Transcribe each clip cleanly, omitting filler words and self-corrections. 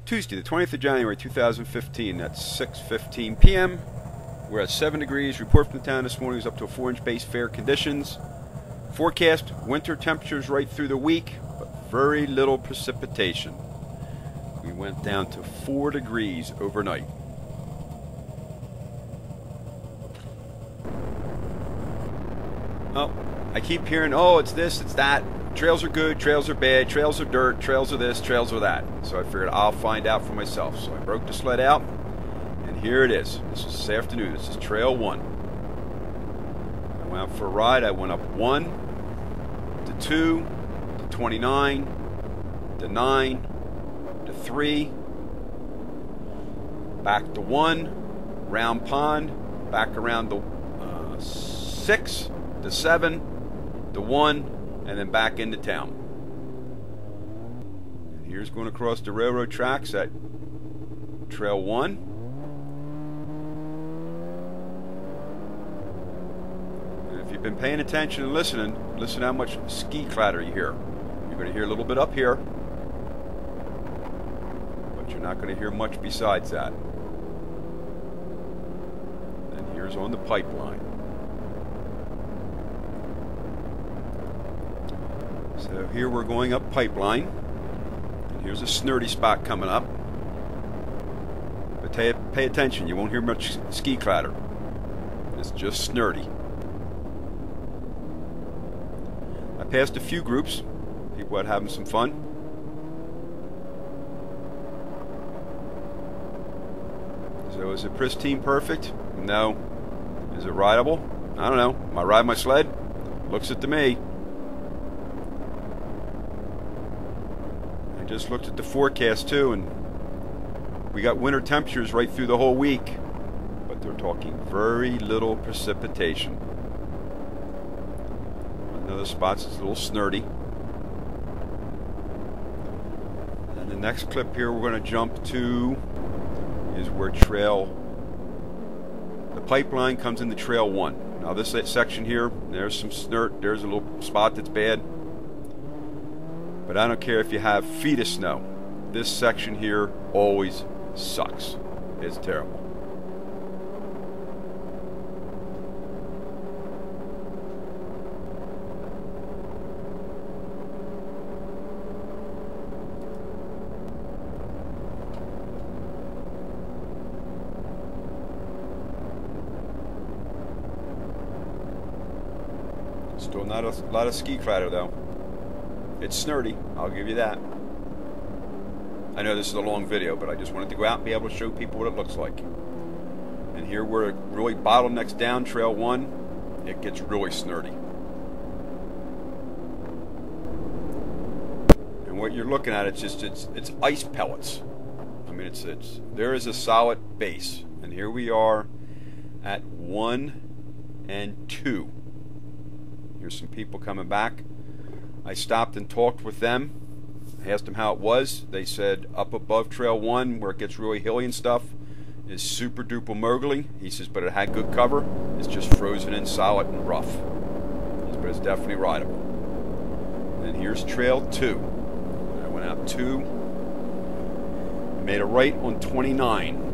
Tuesday, the 20th of January, 2015. That's 6:15 p.m. We're at 7 degrees. Report from the town this morning is up to a 4-inch base, fair conditions. Forecast, winter temperatures right through the week, but very little precipitation. We went down to 4 degrees overnight. Oh, I keep hearing, oh, it's this, it's that. Trails are good, trails are bad, trails are dirt, trails are this, trails are that. So I figured I'll find out for myself. So I broke the sled out, and here it is. This is this afternoon. This is Trail 1. I went out for a ride. I went up 1 to 2 to 29 to 9 to 3, back to 1, round pond, back around the 6 to 7 to 1, and then back into town. And here's going across the railroad tracks at Trail 1. And if you've been paying attention and listening, listen how much ski clatter you hear. You're going to hear a little bit up here, but you're not going to hear much besides that. And here's on the pipeline. So here we're going up pipeline, and here's a snurdy spot coming up. But pay attention, you won't hear much ski clatter. It's just snurdy. I passed a few groups, people out having some fun. So is it pristine perfect? No. Is it rideable? I don't know. Am I riding my sled? Looks it to me. I just looked at the forecast too, and we got winter temperatures right through the whole week, but they're talking very little precipitation. Another spot's a little snurdy. And the next clip here we're going to jump to is where the pipeline comes into Trail 1. Now this section here, there's some snurt, there's a little spot that's bad. But I don't care if you have feet of snow. This section here always sucks. It's terrible. Still not a lot of ski clatter though. It's snurdy, I'll give you that. I know this is a long video, but I just wanted to go out and be able to show people what it looks like. And here where it really bottlenecks down Trail 1, it gets really snurdy. And what you're looking at, it's ice pellets. I mean, there is a solid base. And here we are at 1 and 2. Here's some people coming back. I stopped and talked with them. I asked them how it was. They said up above Trail 1, where it gets really hilly and stuff, is super duper mogly. He says, but it had good cover. It's just frozen in solid and rough. But it's definitely rideable. And here's Trail 2. I went out 2, made a right on 29.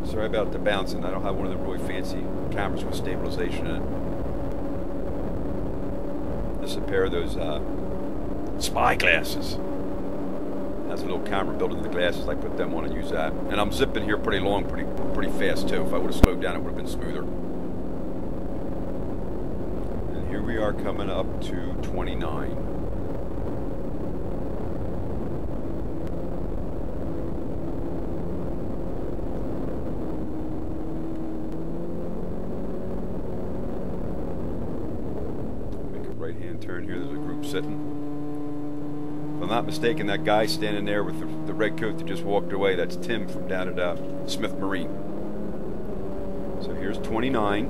Sorry about the bouncing. I don't have one of the really fancy cameras with stabilization in it. This is a pair of those spy glasses. It has a little camera built into the glasses. I put them on and use that. And I'm zipping here pretty long, pretty fast too. If I would have slowed down, it would have been smoother. And here we are coming up to 29. Right-hand turn here, there's a group sitting. If I'm not mistaken, that guy standing there with the red coat that just walked away, that's Tim from down at Smith Marine. So here's 29.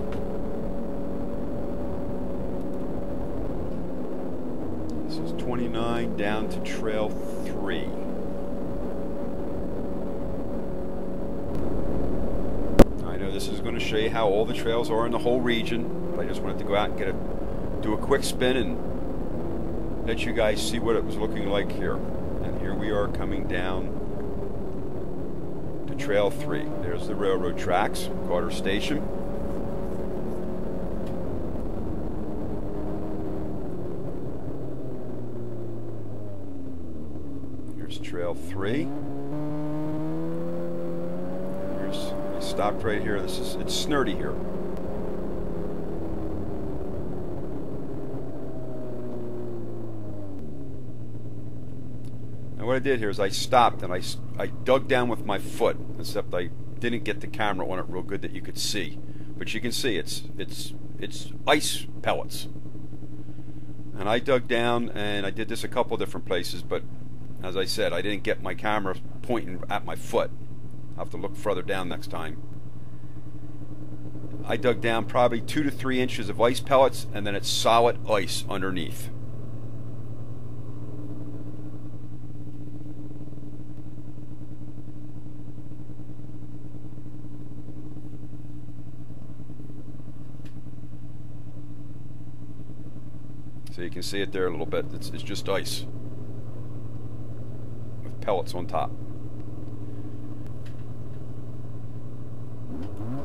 This is 29 down to trail 3. I know this is going to show you how all the trails are in the whole region, but I just wanted to go out and do a quick spin and let you guys see what it was looking like here. And here we are coming down to trail 3. There's the railroad tracks, Carter Station. Here's trail 3. I stopped right here. It's snurty here. And what I did here is I stopped and I dug down with my foot, except I didn't get the camera on it real good that you could see. But you can see it's ice pellets. And I dug down, and I did this a couple different places, but as I said, I didn't get my camera pointing at my foot. I'll have to look further down next time. I dug down probably 2 to 3 inches of ice pellets, and then it's solid ice underneath. So you can see it there a little bit. It's just ice with pellets on top.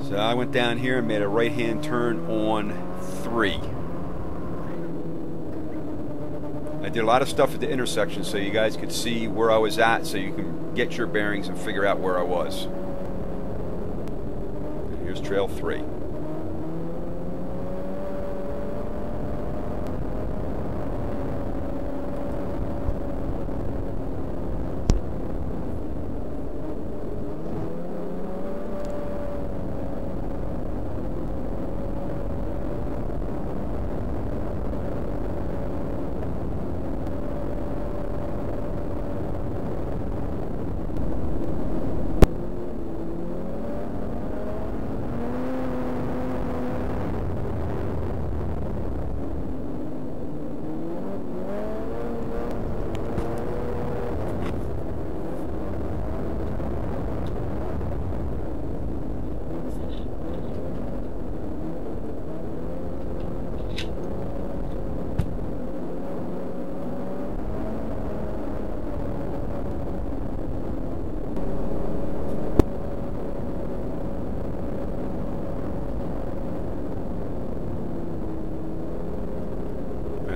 So I went down here and made a right-hand turn on 3. I did a lot of stuff at the intersection so you guys could see where I was at, so you can get your bearings and figure out where I was. And here's trail 3.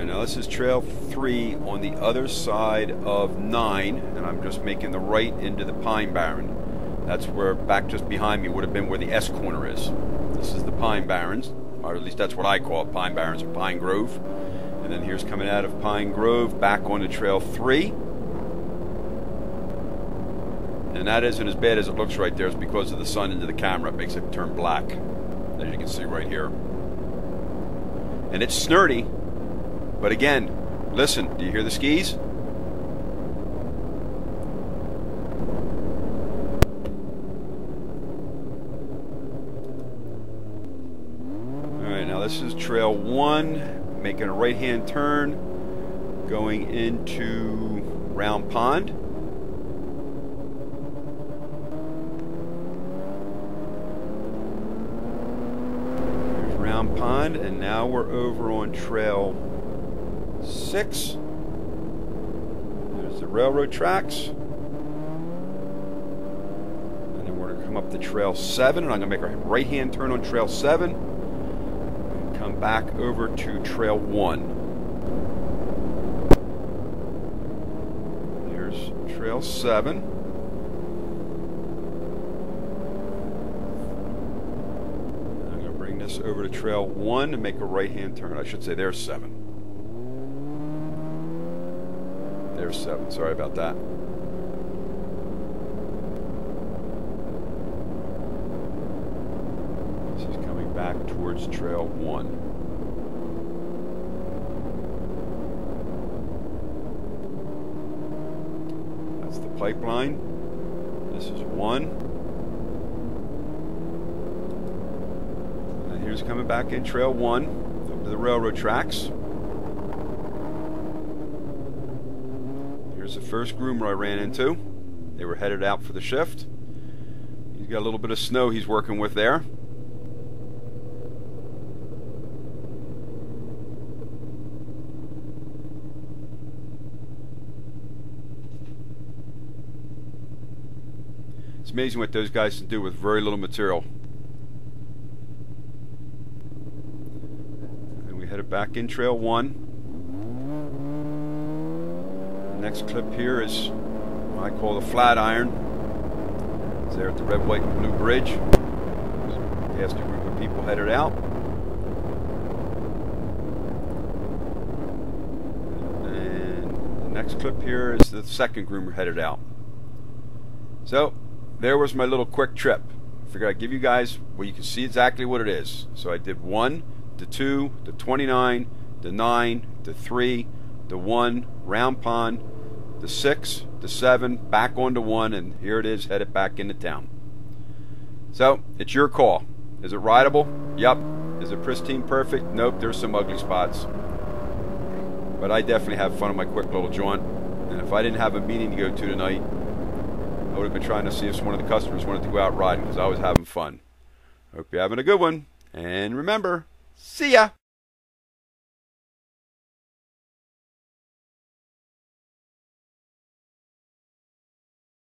Now this is trail 3 on the other side of 9, and I'm just making the right into the Pine Barren. That's where, back just behind me, would have been where the S corner is. This is the Pine Barrens, or at least that's what I call it, Pine Barrens or Pine Grove. And then here's coming out of Pine Grove back onto trail 3. And that isn't as bad as it looks right there. It's because of the sun into the camera. It makes it turn black, as you can see right here. And it's snurty. But again, listen, do you hear the skis? Alright, now this is trail 1, making a right-hand turn, going into Round Pond. There's Round Pond, and now we're over on trail 6. There's the railroad tracks. And then we're going to come up to trail 7, and I'm going to make a right-hand turn on trail 7 and come back over to trail 1. There's trail 7. I'm going to bring this over to trail 1 and make a right-hand turn. I should say there's 7. There's 7. Sorry about that. This is coming back towards trail 1. That's the pipeline. This is 1. And here's coming back in trail 1 up to the railroad tracks. Here's the first groomer I ran into. They were headed out for the shift. He's got a little bit of snow he's working with there. It's amazing what those guys can do with very little material. And we headed back in trail 1. The next clip here is what I call the flat iron. It's there at the red, white, and blue bridge. Past a group of people headed out. And the next clip here is the second groomer headed out. So there was my little quick trip. Figured I'd give you guys where you can see exactly what it is. So I did 1, the 2, the 29, the 9, the 3, the 1, round pond, the 6, the 7, back on to 1, and here it is, headed back into town. So it's your call. Is it rideable? Yep. Is it pristine perfect? Nope, there's some ugly spots. But I definitely have fun on my quick little jaunt. And if I didn't have a meeting to go to tonight, I would have been trying to see if one of the customers wanted to go out riding because I was having fun. Hope you're having a good one. And remember, see ya!